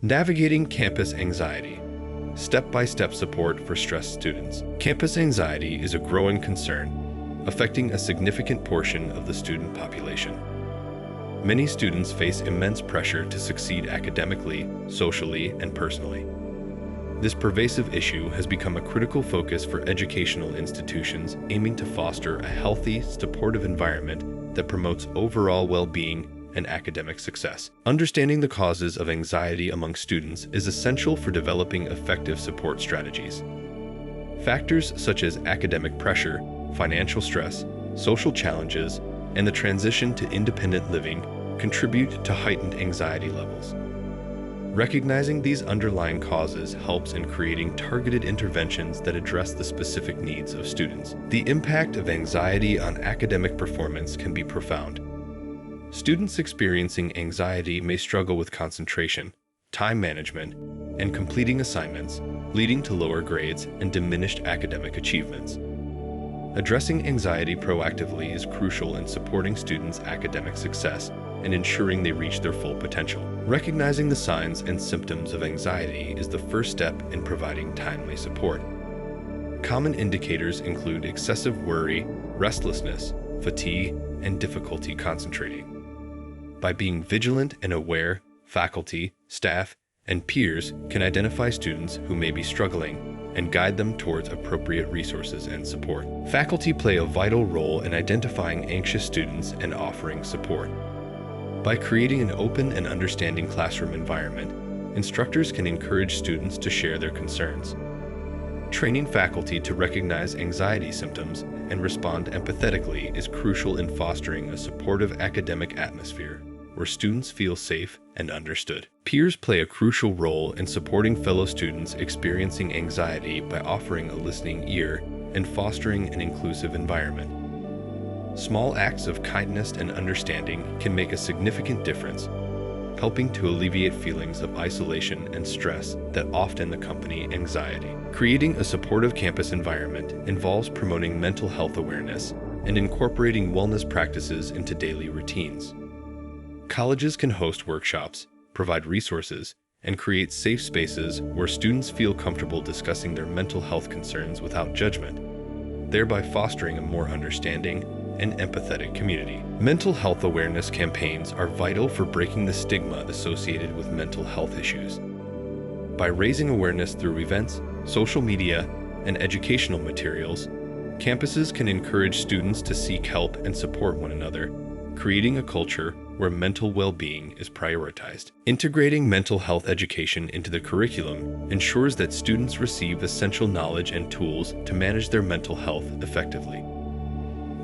Navigating campus anxiety. Step-by-step support for stressed students. Campus anxiety is a growing concern, affecting a significant portion of the student population. Many students face immense pressure to succeed academically, socially, and personally. This pervasive issue has become a critical focus for educational institutions aiming to foster a healthy, supportive environment that promotes overall well-being and academic success. Understanding the causes of anxiety among students is essential for developing effective support strategies. Factors such as academic pressure, financial stress, social challenges, and the transition to independent living contribute to heightened anxiety levels. Recognizing these underlying causes helps in creating targeted interventions that address the specific needs of students. The impact of anxiety on academic performance can be profound. Students experiencing anxiety may struggle with concentration, time management, and completing assignments, leading to lower grades and diminished academic achievements. Addressing anxiety proactively is crucial in supporting students' academic success and ensuring they reach their full potential. Recognizing the signs and symptoms of anxiety is the first step in providing timely support. Common indicators include excessive worry, restlessness, fatigue, and difficulty concentrating. By being vigilant and aware, faculty, staff, and peers can identify students who may be struggling and guide them towards appropriate resources and support. Faculty play a vital role in identifying anxious students and offering support. By creating an open and understanding classroom environment, instructors can encourage students to share their concerns. Training faculty to recognize anxiety symptoms and respond empathetically is crucial in fostering a supportive academic atmosphere where students feel safe and understood. Peers play a crucial role in supporting fellow students experiencing anxiety by offering a listening ear and fostering an inclusive environment. Small acts of kindness and understanding can make a significant difference, helping to alleviate feelings of isolation and stress that often accompany anxiety. Creating a supportive campus environment involves promoting mental health awareness and incorporating wellness practices into daily routines. Colleges can host workshops, provide resources, and create safe spaces where students feel comfortable discussing their mental health concerns without judgment, thereby fostering a more understanding and empathetic community. Mental health awareness campaigns are vital for breaking the stigma associated with mental health issues. By raising awareness through events, social media, and educational materials, campuses can encourage students to seek help and support one another, creating a culture where mental well-being is prioritized. Integrating mental health education into the curriculum ensures that students receive essential knowledge and tools to manage their mental health effectively.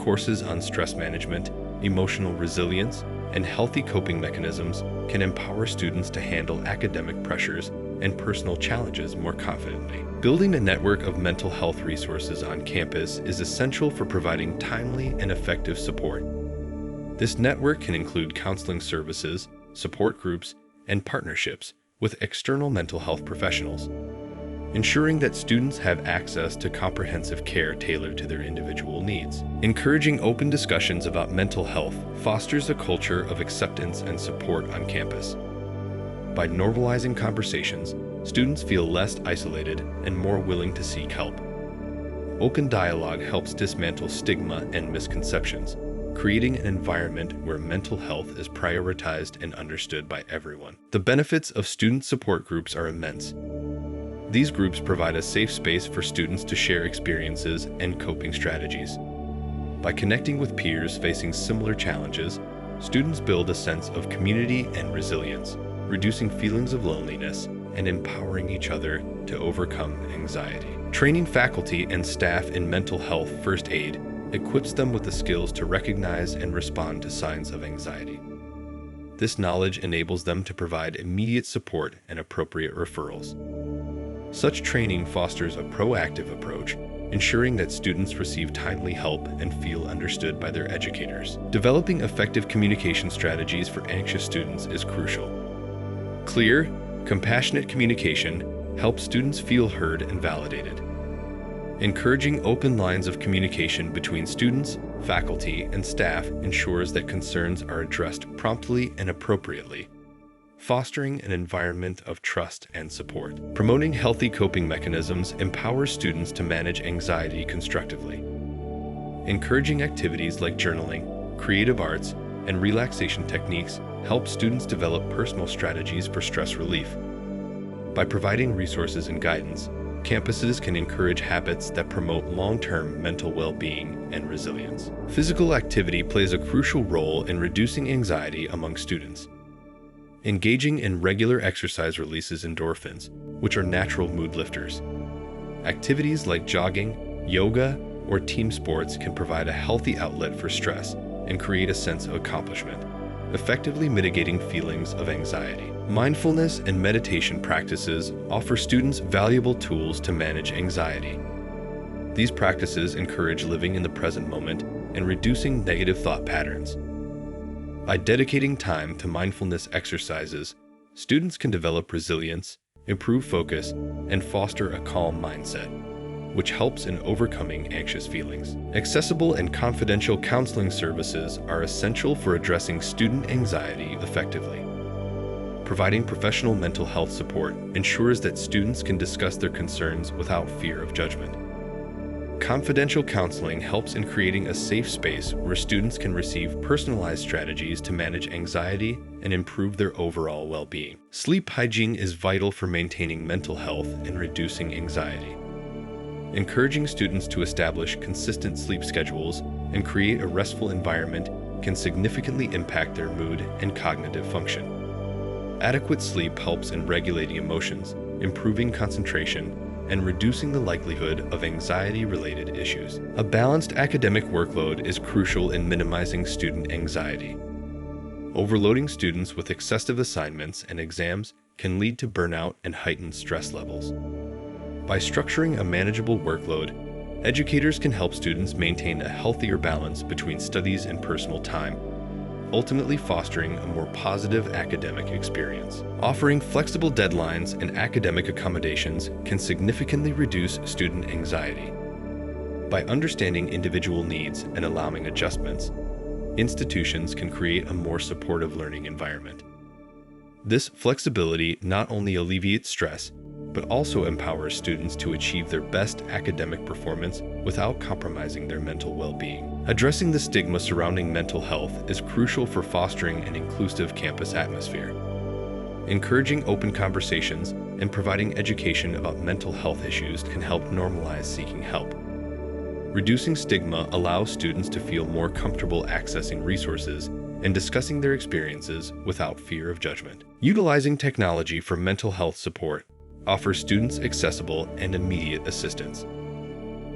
Courses on stress management, emotional resilience, and healthy coping mechanisms can empower students to handle academic pressures and personal challenges more confidently. Building a network of mental health resources on campus is essential for providing timely and effective support. This network can include counseling services, support groups, and partnerships with external mental health professionals, ensuring that students have access to comprehensive care tailored to their individual needs. Encouraging open discussions about mental health fosters a culture of acceptance and support on campus. By normalizing conversations, students feel less isolated and more willing to seek help. Open dialogue helps dismantle stigma and misconceptions, creating an environment where mental health is prioritized and understood by everyone. The benefits of student support groups are immense. These groups provide a safe space for students to share experiences and coping strategies. By connecting with peers facing similar challenges, students build a sense of community and resilience, reducing feelings of loneliness and empowering each other to overcome anxiety. Training faculty and staff in mental health first aid equips them with the skills to recognize and respond to signs of anxiety. This knowledge enables them to provide immediate support and appropriate referrals. Such training fosters a proactive approach, ensuring that students receive timely help and feel understood by their educators. Developing effective communication strategies for anxious students is crucial. Clear, compassionate communication helps students feel heard and validated. Encouraging open lines of communication between students, faculty, and staff ensures that concerns are addressed promptly and appropriately, fostering an environment of trust and support. Promoting healthy coping mechanisms empowers students to manage anxiety constructively. Encouraging activities like journaling, creative arts, and relaxation techniques help students develop personal strategies for stress relief. By providing resources and guidance, campuses can encourage habits that promote long-term mental well-being and resilience. Physical activity plays a crucial role in reducing anxiety among students. Engaging in regular exercise releases endorphins, which are natural mood lifters. Activities like jogging, yoga, or team sports can provide a healthy outlet for stress and create a sense of accomplishment, effectively mitigating feelings of anxiety. Mindfulness and meditation practices offer students valuable tools to manage anxiety. These practices encourage living in the present moment and reducing negative thought patterns. By dedicating time to mindfulness exercises, students can develop resilience, improve focus, and foster a calm mindset, which helps in overcoming anxious feelings. Accessible and confidential counseling services are essential for addressing student anxiety effectively. Providing professional mental health support ensures that students can discuss their concerns without fear of judgment. Confidential counseling helps in creating a safe space where students can receive personalized strategies to manage anxiety and improve their overall well-being. Sleep hygiene is vital for maintaining mental health and reducing anxiety. Encouraging students to establish consistent sleep schedules and create a restful environment can significantly impact their mood and cognitive function. Adequate sleep helps in regulating emotions, improving concentration, and reducing the likelihood of anxiety-related issues. A balanced academic workload is crucial in minimizing student anxiety. Overloading students with excessive assignments and exams can lead to burnout and heightened stress levels. By structuring a manageable workload, educators can help students maintain a healthier balance between studies and personal time, ultimately fostering a more positive academic experience. Offering flexible deadlines and academic accommodations can significantly reduce student anxiety. By understanding individual needs and allowing adjustments, institutions can create a more supportive learning environment. This flexibility not only alleviates stress, but also empowers students to achieve their best academic performance without compromising their mental well-being. Addressing the stigma surrounding mental health is crucial for fostering an inclusive campus atmosphere. Encouraging open conversations and providing education about mental health issues can help normalize seeking help. Reducing stigma allows students to feel more comfortable accessing resources and discussing their experiences without fear of judgment. Utilizing technology for mental health support offers students accessible and immediate assistance.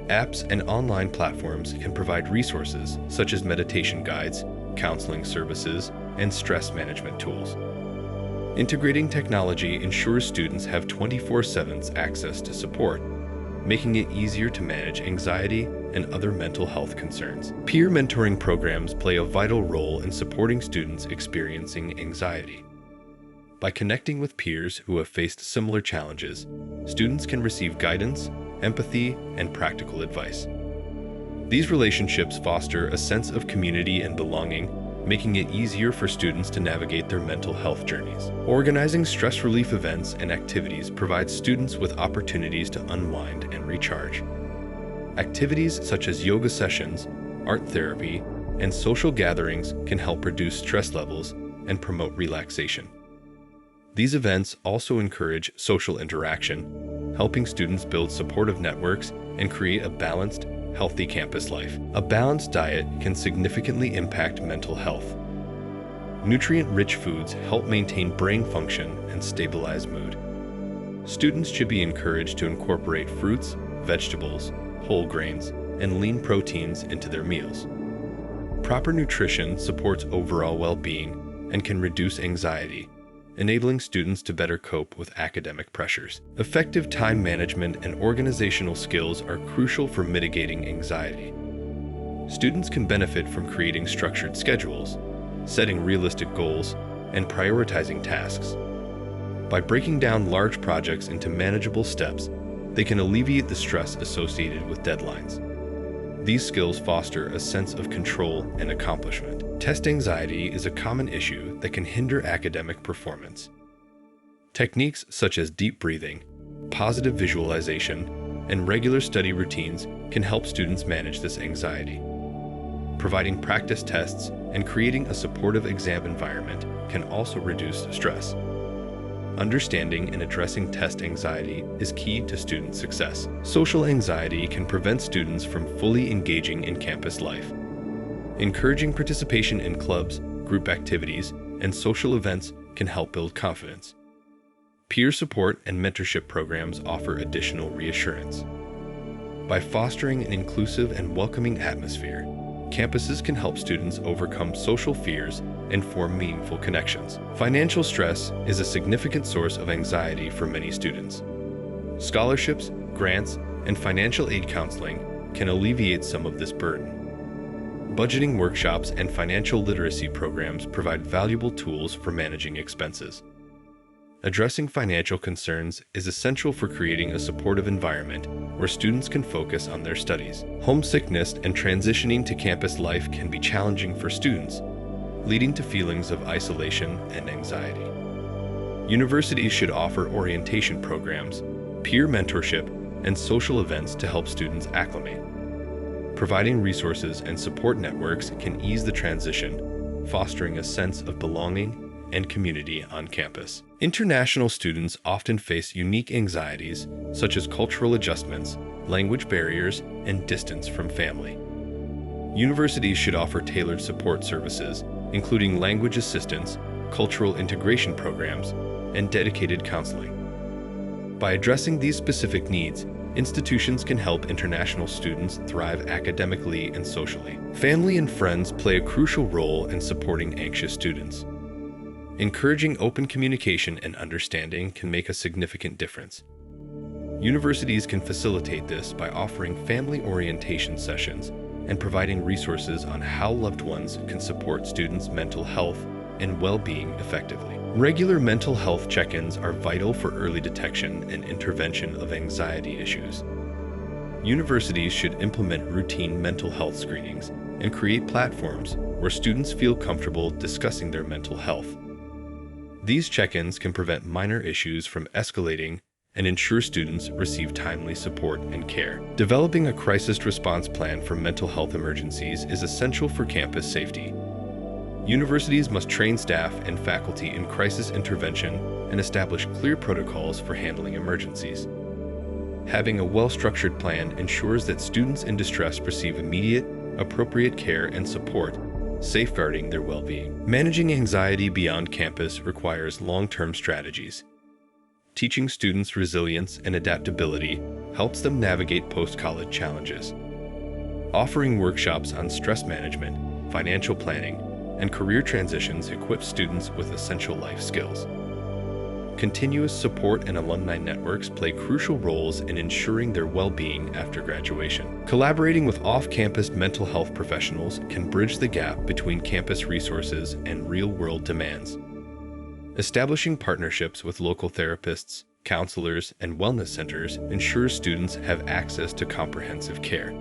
Apps and online platforms can provide resources such as meditation guides, counseling services, and stress management tools. Integrating technology ensures students have 24/7 access to support, making it easier to manage anxiety and other mental health concerns. Peer mentoring programs play a vital role in supporting students experiencing anxiety. By connecting with peers who have faced similar challenges, students can receive guidance, empathy, and practical advice. These relationships foster a sense of community and belonging, making it easier for students to navigate their mental health journeys. Organizing stress relief events and activities provides students with opportunities to unwind and recharge. Activities such as yoga sessions, art therapy, and social gatherings can help reduce stress levels and promote relaxation. These events also encourage social interaction, helping students build supportive networks and create a balanced, healthy campus life. A balanced diet can significantly impact mental health. Nutrient-rich foods help maintain brain function and stabilize mood. Students should be encouraged to incorporate fruits, vegetables, whole grains, and lean proteins into their meals. Proper nutrition supports overall well-being and can reduce anxiety, enabling students to better cope with academic pressures. Effective time management and organizational skills are crucial for mitigating anxiety. Students can benefit from creating structured schedules, setting realistic goals, and prioritizing tasks. By breaking down large projects into manageable steps, they can alleviate the stress associated with deadlines. These skills foster a sense of control and accomplishment. Test anxiety is a common issue that can hinder academic performance. Techniques such as deep breathing, positive visualization, and regular study routines can help students manage this anxiety. Providing practice tests and creating a supportive exam environment can also reduce stress. Understanding and addressing test anxiety is key to student success. Social anxiety can prevent students from fully engaging in campus life. Encouraging participation in clubs, group activities, and social events can help build confidence. Peer support and mentorship programs offer additional reassurance. By fostering an inclusive and welcoming atmosphere, campuses can help students overcome social fears and form meaningful connections. Financial stress is a significant source of anxiety for many students. Scholarships, grants, and financial aid counseling can alleviate some of this burden. Budgeting workshops and financial literacy programs provide valuable tools for managing expenses. Addressing financial concerns is essential for creating a supportive environment where students can focus on their studies. Homesickness and transitioning to campus life can be challenging for students, leading to feelings of isolation and anxiety. Universities should offer orientation programs, peer mentorship, and social events to help students acclimate. Providing resources and support networks can ease the transition, fostering a sense of belonging and community on campus. International students often face unique anxieties such as cultural adjustments, language barriers, and distance from family. Universities should offer tailored support services, including language assistance, cultural integration programs, and dedicated counseling. By addressing these specific needs, institutions can help international students thrive academically and socially. Family and friends play a crucial role in supporting anxious students. Encouraging open communication and understanding can make a significant difference. Universities can facilitate this by offering family orientation sessions and providing resources on how loved ones can support students' mental health and well-being effectively. Regular mental health check-ins are vital for early detection and intervention of anxiety issues. Universities should implement routine mental health screenings and create platforms where students feel comfortable discussing their mental health. These check-ins can prevent minor issues from escalating and ensure students receive timely support and care. Developing a crisis response plan for mental health emergencies is essential for campus safety. Universities must train staff and faculty in crisis intervention and establish clear protocols for handling emergencies. Having a well-structured plan ensures that students in distress receive immediate, appropriate care and support, safeguarding their well-being. Managing anxiety beyond campus requires long-term strategies. Teaching students resilience and adaptability helps them navigate post-college challenges. Offering workshops on stress management, financial planning, and career transitions equips students with essential life skills. Continuous support and alumni networks play crucial roles in ensuring their well-being after graduation. Collaborating with off-campus mental health professionals can bridge the gap between campus resources and real-world demands. Establishing partnerships with local therapists, counselors, and wellness centers ensures students have access to comprehensive care.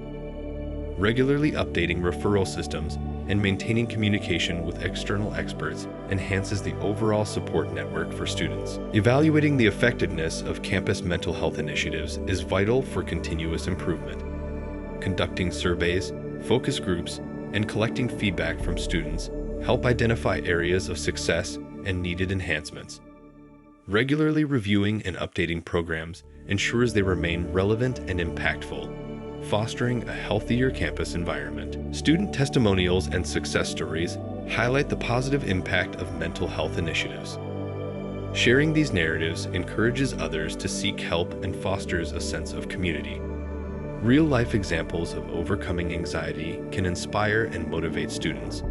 Regularly updating referral systems and maintaining communication with external experts enhances the overall support network for students. Evaluating the effectiveness of campus mental health initiatives is vital for continuous improvement. Conducting surveys, focus groups, and collecting feedback from students help identify areas of success and needed enhancements. Regularly reviewing and updating programs ensures they remain relevant and impactful, fostering a healthier campus environment. Student testimonials and success stories highlight the positive impact of mental health initiatives. Sharing these narratives encourages others to seek help and fosters a sense of community. Real-life examples of overcoming anxiety can inspire and motivate students,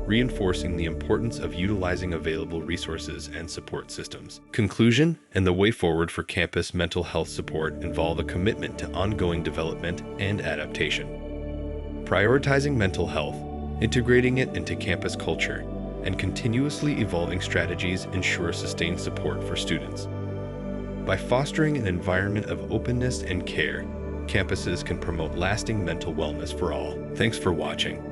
reinforcing the importance of utilizing available resources and support systems. Conclusion and the way forward for campus mental health support involve a commitment to ongoing development and adaptation. Prioritizing mental health, integrating it into campus culture, and continuously evolving strategies ensure sustained support for students. By fostering an environment of openness and care, campuses can promote lasting mental wellness for all. Thanks for watching.